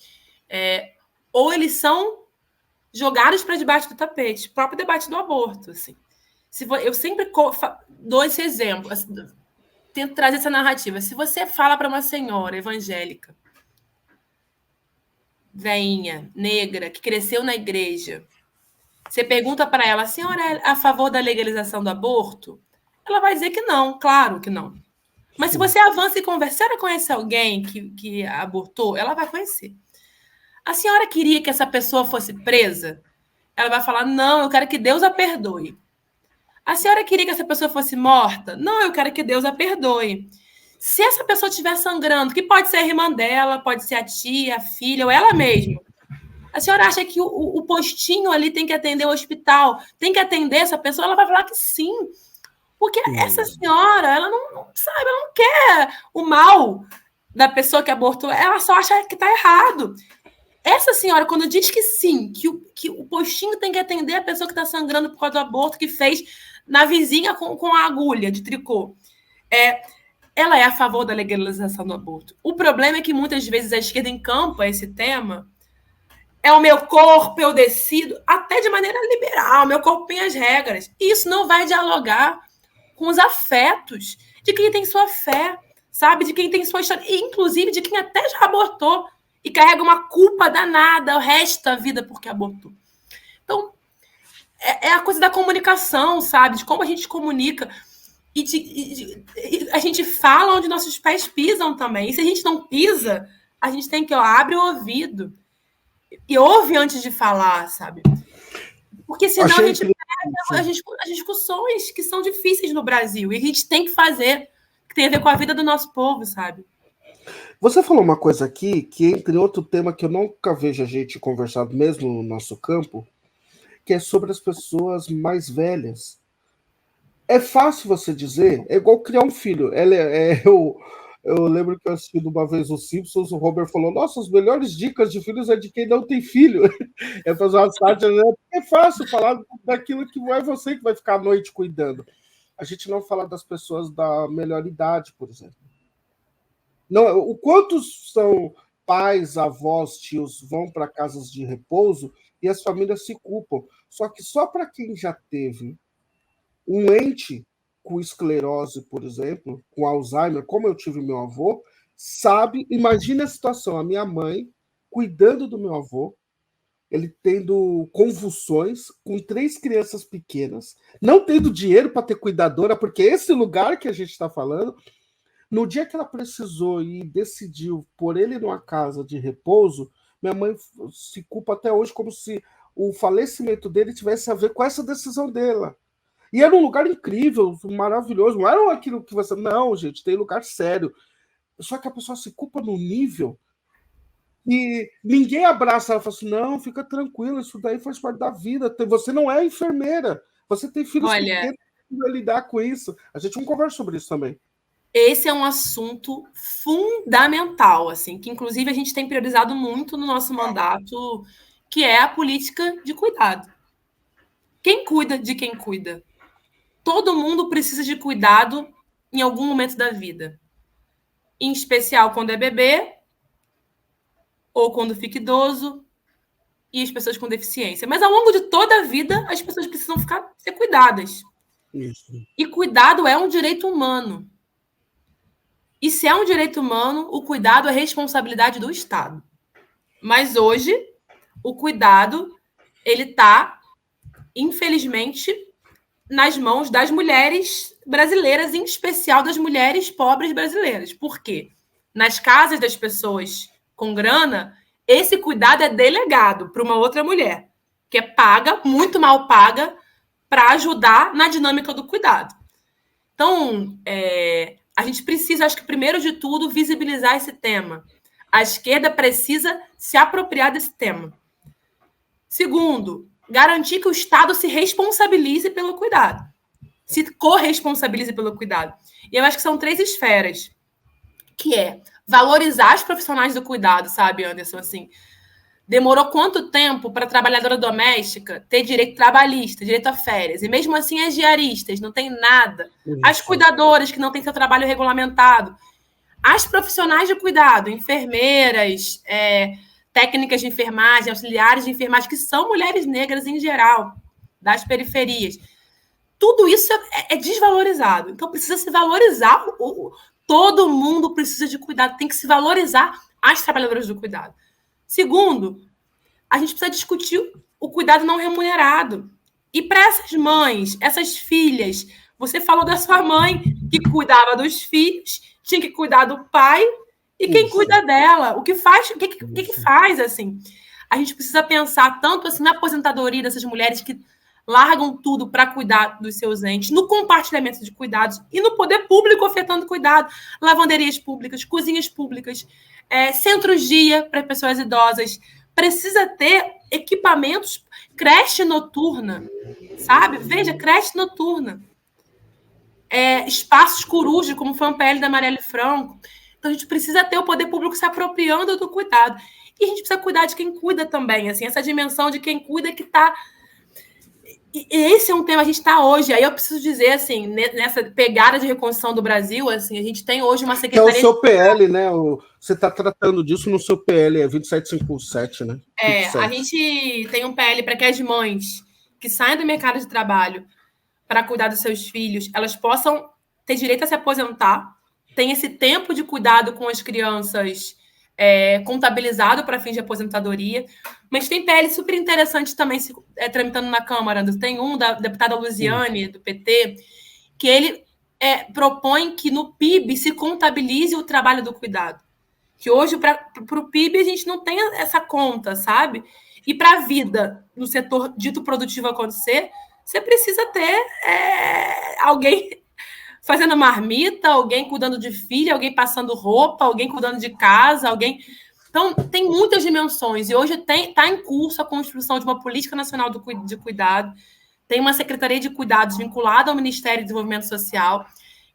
ou eles são jogados para debaixo do tapete, o próprio debate do aborto. Assim. Eu sempre dou esse exemplo, assim, tento trazer essa narrativa. Se você fala para uma senhora evangélica, veinha, negra, que cresceu na igreja, você pergunta para ela, a senhora é a favor da legalização do aborto? Ela vai dizer que não, claro que não. Mas se você avança e conversa, a senhora conhece alguém que abortou? Ela vai conhecer. A senhora queria que essa pessoa fosse presa? Ela vai falar, não, eu quero que Deus a perdoe. A senhora queria que essa pessoa fosse morta? Não, eu quero que Deus a perdoe. Se essa pessoa estiver sangrando, que pode ser a irmã dela, pode ser a tia, a filha, ou ela mesma, a senhora acha que o postinho ali tem que atender o hospital, tem que atender essa pessoa? Ela vai falar que sim. Porque essa senhora, ela não sabe, ela não quer o mal da pessoa que abortou, ela só acha que está errado. Essa senhora, quando diz que sim, que o postinho tem que atender a pessoa que está sangrando por causa do aborto que fez na vizinha com a agulha de tricô, ela é a favor da legalização do aborto. O problema é que muitas vezes a esquerda encampa esse tema, é o meu corpo, eu decido, até de maneira liberal, meu corpo tem as regras. E isso não vai dialogar com os afetos de quem tem sua fé, sabe? De quem tem sua história, e inclusive de quem até já abortou e carrega uma culpa danada o resto da vida porque abortou. Então, é a coisa da comunicação, sabe? De como a gente comunica. E a gente fala onde nossos pés pisam também. E se a gente não pisa, a gente tem que abrir o ouvido e ouve antes de falar, sabe? Porque senão a gente perde as discussões que são difíceis no Brasil. E a gente tem que fazer, que tem a ver com a vida do nosso povo, sabe? Você falou uma coisa aqui, que entre outro tema que eu nunca vejo a gente conversado mesmo no nosso campo, que é sobre as pessoas mais velhas. É fácil você dizer, é igual criar um filho. Eu lembro que eu assisti uma vez os Simpsons, o Homer falou: Nossa, as melhores dicas de filhos é de quem não tem filho. É fazer uma sátira, né? É fácil falar daquilo que não é você que vai ficar à noite cuidando. A gente não fala das pessoas da melhor idade, por exemplo. Não, o quantos são pais, avós, tios vão para casas de repouso e as famílias se culpam. Só que só para quem já teve um ente com esclerose, por exemplo, com Alzheimer, como eu tive meu avô, sabe, imagina a situação, a minha mãe cuidando do meu avô, ele tendo convulsões, com 3 crianças pequenas, não tendo dinheiro para ter cuidadora, porque esse lugar que a gente está falando, no dia que ela precisou e decidiu pôr ele numa casa de repouso, minha mãe se culpa até hoje como se o falecimento dele tivesse a ver com essa decisão dela. E era um lugar incrível, maravilhoso. Não era aquilo que você. Não, gente, tem lugar sério. Só que a pessoa se culpa no nível e ninguém abraça ela e fala assim: não, fica tranquilo, isso daí faz parte da vida. Você não é enfermeira, você tem filhos pequenos para lidar com isso. A gente não conversa sobre isso também. Esse é um assunto fundamental, assim, que inclusive a gente tem priorizado muito no nosso mandato, que é a política de cuidado. Quem cuida de quem cuida? Todo mundo precisa de cuidado em algum momento da vida. Em especial quando é bebê, ou quando fica idoso, e as pessoas com deficiência. Mas ao longo de toda a vida, as pessoas precisam ser cuidadas. Isso. E cuidado é um direito humano. E se é um direito humano, o cuidado é responsabilidade do Estado. Mas hoje, o cuidado, ele está, infelizmente, nas mãos das mulheres brasileiras, em especial das mulheres pobres brasileiras. Por quê? Nas casas das pessoas com grana, esse cuidado é delegado para uma outra mulher, que é paga, muito mal paga, para ajudar na dinâmica do cuidado. Então, a gente precisa, acho que, primeiro de tudo, visibilizar esse tema. A esquerda precisa se apropriar desse tema. Segundo, garantir que o Estado se responsabilize pelo cuidado. Se corresponsabilize pelo cuidado. E eu acho que são 3 esferas, que é valorizar os profissionais do cuidado, sabe, Anderson? Assim, demorou quanto tempo para a trabalhadora doméstica ter direito trabalhista, direito a férias? E mesmo assim as diaristas não tem nada. As cuidadoras que não têm seu trabalho regulamentado. As profissionais de cuidado, enfermeiras, técnicas de enfermagem, auxiliares de enfermagem, que são mulheres negras em geral, das periferias. Tudo isso é desvalorizado. Então precisa se valorizar. Todo mundo precisa de cuidado. Tem que se valorizar as trabalhadoras do cuidado. Segundo, a gente precisa discutir o cuidado não remunerado. E para essas mães, essas filhas, você falou da sua mãe que cuidava dos filhos, tinha que cuidar do pai, e quem cuida dela? O que faz? O que faz, assim? A gente precisa pensar tanto assim na aposentadoria dessas mulheres que largam tudo para cuidar dos seus entes, no compartilhamento de cuidados e no poder público ofertando cuidado, lavanderias públicas, cozinhas públicas, centros-dia para pessoas idosas. Precisa ter equipamentos, creche noturna, sabe? Veja, creche noturna. Espaços coruja, como foi um PL da Marielle Franco. Então, a gente precisa ter o poder público se apropriando do cuidado. E a gente precisa cuidar de quem cuida também, assim, essa dimensão de quem cuida que está... E esse é um tema que a gente está hoje. Aí eu preciso dizer, assim, nessa pegada de reconstrução do Brasil, assim, a gente tem hoje uma secretaria... Que é o seu PL, né? Você está tratando disso no seu PL, 2757, né? 27. A gente tem um PL para que as mães que saem do mercado de trabalho para cuidar dos seus filhos, elas possam ter direito a se aposentar, tem esse tempo de cuidado com as crianças contabilizado para fins de aposentadoria, mas tem PL super interessante também tramitando na Câmara. Tem um da deputada Luziane, do PT, que ele propõe que no PIB se contabilize o trabalho do cuidado. Que hoje, para o PIB, a gente não tem essa conta, sabe? E para a vida, no setor dito produtivo acontecer, você precisa ter alguém fazendo marmita, alguém cuidando de filho, alguém passando roupa, alguém cuidando de casa, alguém... Então, tem muitas dimensões, e hoje está em curso a construção de uma política nacional de cuidado, tem uma Secretaria de Cuidados vinculada ao Ministério do Desenvolvimento Social,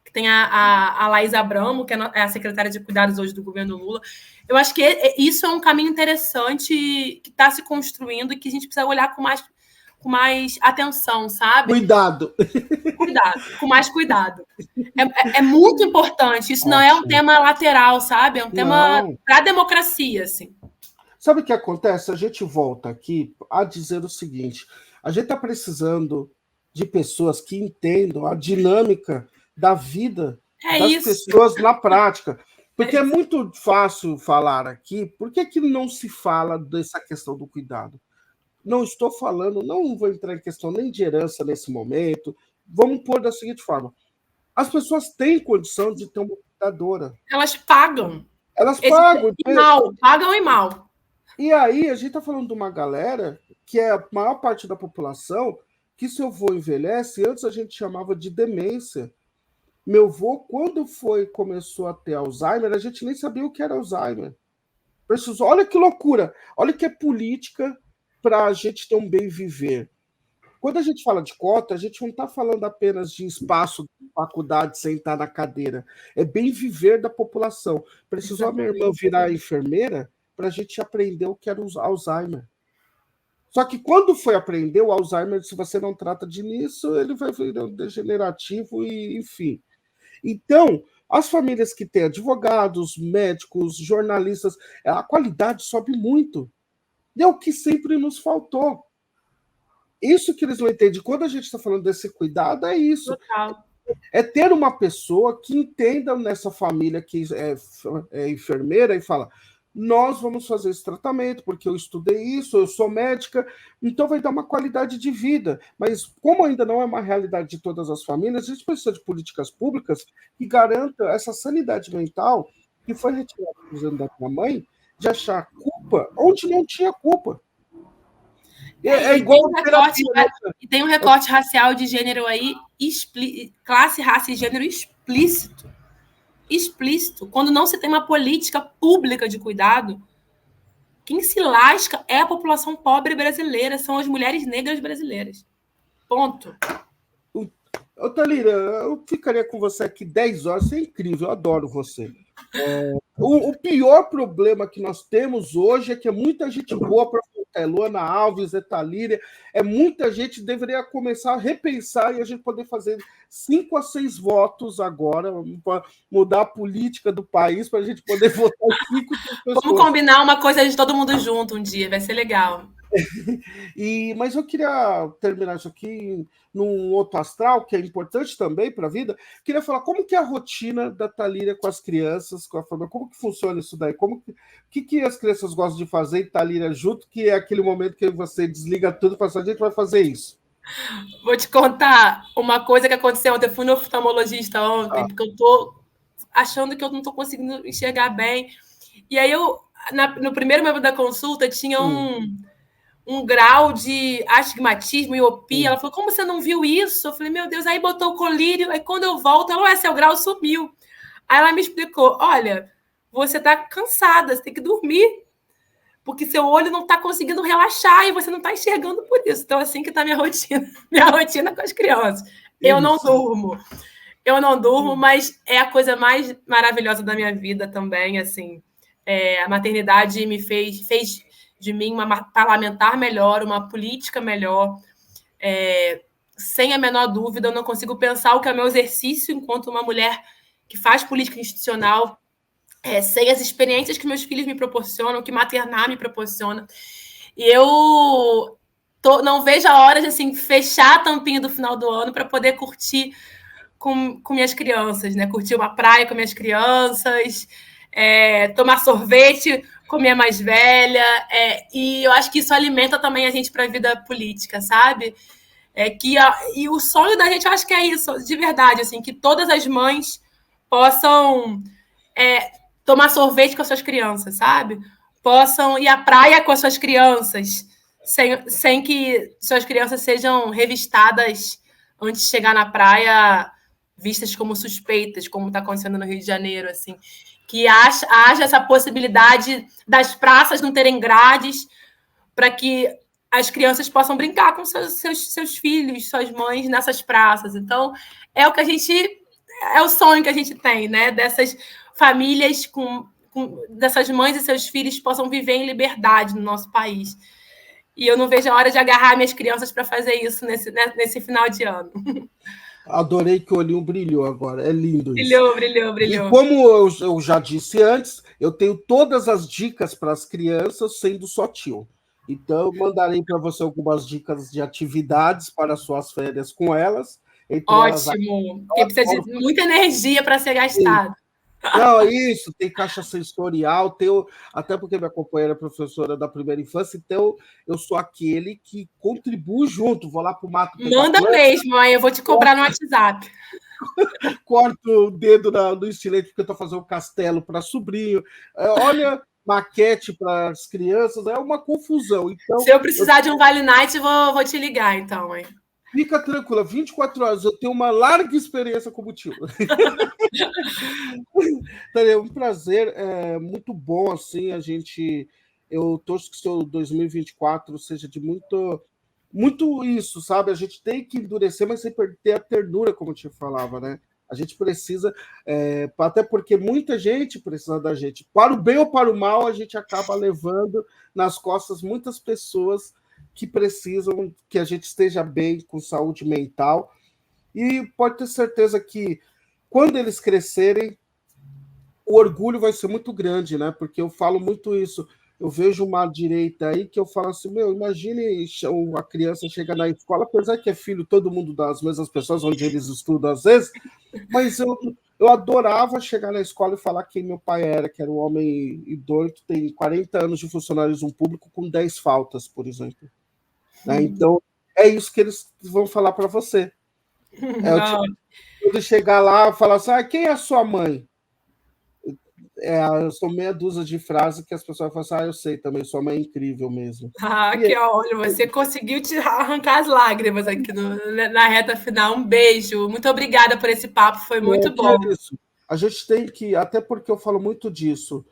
que tem a Laís Abramo, que é a secretária de Cuidados hoje do governo Lula. Eu acho que isso é um caminho interessante que está se construindo e que a gente precisa olhar com mais atenção, sabe? Cuidado, com mais cuidado. É muito importante. Isso não é um tema lateral, sabe? É um tema para a democracia, assim. Sabe o que acontece? A gente volta aqui a dizer o seguinte: a gente está precisando de pessoas que entendam a dinâmica da vida das pessoas na prática. Porque é muito fácil falar aqui. Por que não se fala dessa questão do cuidado? Não estou falando, não vou entrar em questão nem de herança nesse momento. Vamos pôr da seguinte forma: as pessoas têm condição de ter uma cuidadora. Elas pagam. Elas pagam. Pagam e mal. E aí, a gente está falando de uma galera que é a maior parte da população que seu avô envelhece, antes a gente chamava de demência. Meu avô, quando começou a ter Alzheimer, a gente nem sabia o que era Alzheimer. Olha que loucura, olha que é política para a gente ter um bem viver. Quando a gente fala de cota, a gente não está falando apenas de espaço de faculdade, sentar na cadeira. É bem viver da população. Precisou a minha irmã virar enfermeira para a gente aprender o que era o Alzheimer. Só que quando foi aprender o Alzheimer, se você não trata disso, ele vai virar degenerativo e enfim. Então, as famílias que têm advogados, médicos, jornalistas, a qualidade sobe muito. E é o que sempre nos faltou. Isso que eles não entendem. Quando a gente está falando desse cuidado, é isso. Total. É ter uma pessoa que entenda nessa família que é enfermeira e fala: nós vamos fazer esse tratamento, porque eu estudei isso, eu sou médica, então vai dar uma qualidade de vida. Mas como ainda não é uma realidade de todas as famílias, a gente precisa de políticas públicas que garantam essa sanidade mental que foi retirada, por exemplo, da minha mãe, de achar culpa onde não tinha culpa. É igual e tem um recorte racial de gênero aí, classe, raça e gênero explícito. Quando não se tem uma política pública de cuidado, quem se lasca é a população pobre brasileira, são as mulheres negras brasileiras. Ponto. Ô, Thalira, eu ficaria com você aqui 10 horas, você é incrível, eu adoro você. O pior problema que nós temos hoje é que é muita gente boa para Luana Alves, Thalira, muita gente deveria começar a repensar e a gente poder fazer 5 a 6 votos agora para mudar a política do país para a gente poder votar 5 pessoas. Vamos combinar uma coisa de todo mundo junto um dia, vai ser legal. Mas eu queria terminar isso aqui num outro astral, que é importante também para a vida. Queria falar como que é a rotina da Thalira com as crianças, com a família, como que funciona isso daí? O que as crianças gostam de fazer e Thalira junto, que é aquele momento que você desliga tudo e fala assim: a gente vai fazer isso. Vou te contar uma coisa que aconteceu ontem. Eu fui no oftalmologista ontem, porque eu tô achando que eu não tô conseguindo enxergar bem. E aí no primeiro momento da consulta, tinha um grau de astigmatismo, miopia. Ela falou: como você não viu isso? Eu falei: meu Deus. Aí botou o colírio, aí quando eu volto, ela: seu grau sumiu. Aí ela me explicou: olha, você tá cansada, você tem que dormir, porque seu olho não tá conseguindo relaxar e você não tá enxergando por isso. Então, assim que tá minha rotina com as crianças. Eu não durmo, mas é a coisa mais maravilhosa da minha vida também, assim. A maternidade fez de mim uma parlamentar melhor, uma política melhor. Sem a menor dúvida, eu não consigo pensar o que é o meu exercício enquanto uma mulher que faz política institucional, sem as experiências que meus filhos me proporcionam, que maternar me proporciona. E eu não vejo a hora de assim, fechar a tampinha do final do ano para poder curtir com minhas crianças, né? Curtir uma praia com minhas crianças, tomar sorvete com minha mais velha, e eu acho que isso alimenta também a gente para a vida política, sabe? E o sonho da gente, eu acho que é isso, de verdade, assim, que todas as mães possam tomar sorvete com as suas crianças, sabe? Possam ir à praia com as suas crianças, sem que suas crianças sejam revistadas antes de chegar na praia, vistas como suspeitas, como está acontecendo no Rio de Janeiro, assim. que haja essa possibilidade das praças não terem grades, para que as crianças possam brincar com seus filhos, suas mães nessas praças. Então, é o sonho que a gente tem, né? Dessas famílias dessas mães e seus filhos possam viver em liberdade no nosso país. E eu não vejo a hora de agarrar minhas crianças para fazer isso nesse final de ano. Adorei que o olhinho brilhou agora. É lindo isso. Brilhou. E como eu já disse antes, eu tenho todas as dicas para as crianças sendo só tio. Então, eu mandarei para você algumas dicas de atividades para suas férias com elas. Ótimo, porque precisa de muita energia para ser gastado. Não, isso, tem caixa sensorial, até porque minha companheira é professora da primeira infância, então eu sou aquele que contribui junto, vou lá para o mato. Manda mesmo, aí eu vou te cobrar no WhatsApp. Corto o dedo no estilete porque eu estou fazendo um castelo para sobrinho. Olha, maquete para as crianças, é uma confusão. Então, se eu precisar de um Vale Night, vou te ligar, então, hein? Fica tranquila, 24 horas. Eu tenho uma larga experiência como tio. É um prazer, muito bom, assim, eu torço que o seu 2024 seja de muito isso, sabe? A gente tem que endurecer, mas sem perder a ternura, como eu te falava, né? A gente precisa, até porque muita gente precisa da gente. Para o bem ou para o mal, a gente acaba levando nas costas muitas pessoas que precisam que a gente esteja bem, com saúde mental. E pode ter certeza que, quando eles crescerem, o orgulho vai ser muito grande, né? Porque eu falo muito isso. Eu vejo uma direita aí que eu falo assim, imagine a criança chegar na escola, apesar que é filho todo mundo das mesmas pessoas, onde eles estudam às vezes, mas eu adorava chegar na escola e falar quem meu pai era, que era um homem idoso que tem 40 anos de funcionalismo público com 10 faltas, por exemplo. Né? Então, é isso que eles vão falar para você. Quando chegar lá e falar assim, quem é a sua mãe? São meia dúzia de frases que as pessoas falam assim, eu sei também, sua mãe é incrível mesmo. Olha, você conseguiu te arrancar as lágrimas aqui na reta final. Um beijo. Muito obrigada por esse papo, foi muito bom. Isso. A gente tem que, até porque eu falo muito disso,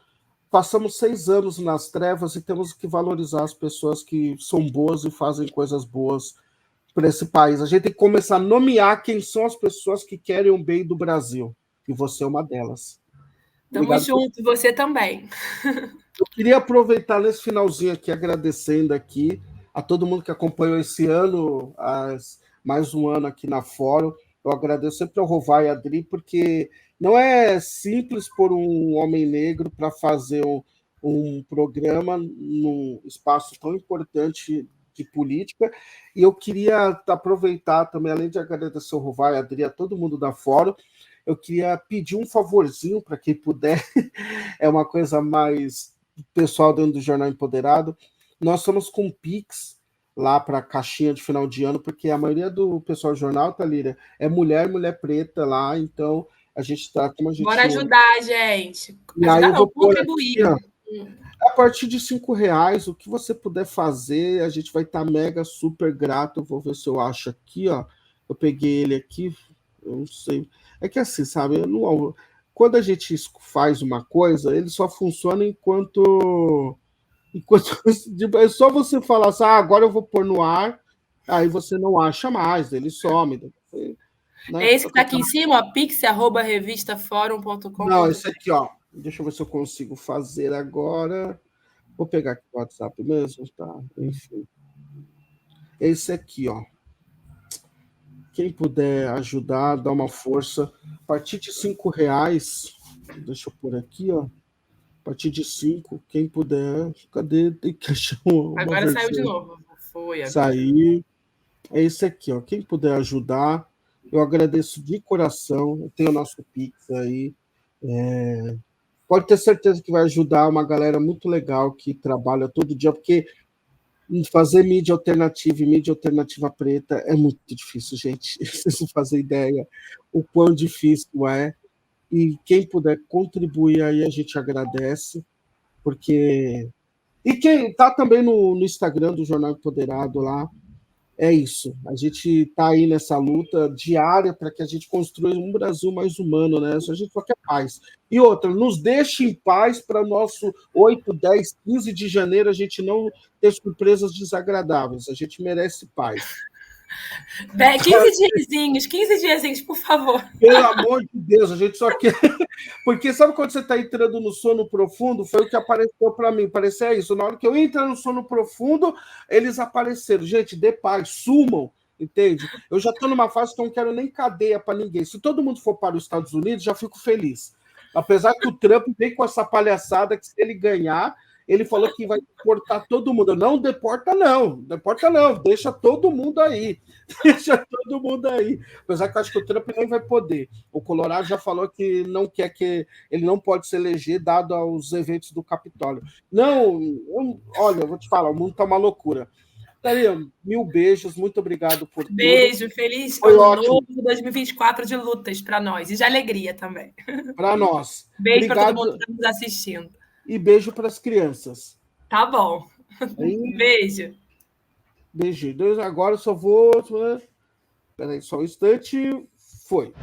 passamos 6 anos nas trevas e temos que valorizar as pessoas que são boas e fazem coisas boas para esse país. A gente tem que começar a nomear quem são as pessoas que querem o bem do Brasil. E você é uma delas. Tamo junto, você também. Eu queria aproveitar nesse finalzinho aqui, agradecendo aqui a todo mundo que acompanhou esse ano, mais um ano aqui na Fórum. Eu agradeço sempre ao Rovai e a Adri, porque não é simples por um homem negro para fazer um programa num espaço tão importante de política. E eu queria aproveitar também, além de agradecer ao Rovai e a Adri, a todo mundo da Fórum, eu queria pedir um favorzinho para quem puder, é uma coisa mais pessoal dentro do Jornal Empoderado. Nós estamos com Pix lá para a caixinha de final de ano, porque a maioria do pessoal do jornal, Thalíria, é mulher preta lá, então a gente está... Bora ajudar, gente. Ajudar não, contribuir. Aqui, a partir de R$5, o que você puder fazer, a gente vai estar mega, super grato. Vou ver se eu acho aqui, ó. Eu peguei ele aqui, eu não sei... É que assim, sabe, quando a gente faz uma coisa, ele só funciona enquanto é só você falar assim, agora eu vou pôr no ar, aí você não acha mais, ele some. Né? É esse que está aqui em cima, pix@revistaforum.com. Não, esse aqui, ó. Deixa eu ver se eu consigo fazer agora. Vou pegar aqui o WhatsApp mesmo, tá? Enfim. Esse aqui, ó. Quem puder ajudar, dar uma força. A partir de R$5, deixa eu pôr aqui, ó. A partir de 5, quem puder. Cadê? Tem que achar uma agora versão. Saiu de novo. Foi. Sair. É esse aqui, ó. Quem puder ajudar, eu agradeço de coração. Tem o nosso Pix aí. Pode ter certeza que vai ajudar uma galera muito legal que trabalha todo dia, porque fazer mídia alternativa e mídia alternativa preta é muito difícil, gente. Vocês não fazem ideia o quão difícil é. E quem puder contribuir aí, a gente agradece, porque... E quem está também no Instagram do Jornal Empoderado lá, É isso. A gente está aí nessa luta diária para que a gente construa um Brasil mais humano, né? A gente só quer paz. E outra, nos deixe em paz para nosso 8, 10, 15 de janeiro a gente não ter surpresas desagradáveis. A gente merece paz. 15 diazinhos, por favor. Pelo amor de Deus, a gente só quer. Porque sabe quando você está entrando no sono profundo? Foi o que apareceu para mim. Parecia isso. Na hora que eu entro no sono profundo, eles apareceram. Gente, dê paz, sumam, entende? Eu já estou numa fase que eu não quero nem cadeia para ninguém. Se todo mundo for para os Estados Unidos, já fico feliz. Apesar que o Trump vem com essa palhaçada que se ele ganhar, ele falou que vai deportar todo mundo. Não deporta, não. Deporta, não. Deixa todo mundo aí. Deixa todo mundo aí. Apesar que eu acho que o Trump nem vai poder. O Colorado já falou que não quer que ele não pode se eleger dado aos eventos do Capitólio. Não, olha, eu vou te falar, o mundo tá uma loucura. Daria 1000 beijos, muito obrigado por tudo. Beijo, feliz Foi ano ótimo. novo 2024 de lutas para nós e de alegria também. Para nós. Beijo para todo Obrigado mundo que está nos assistindo. e beijo para as crianças. Tá bom. Aí, Beijo. beijo. Agora eu só vou. Peraí, só um instante. Foi.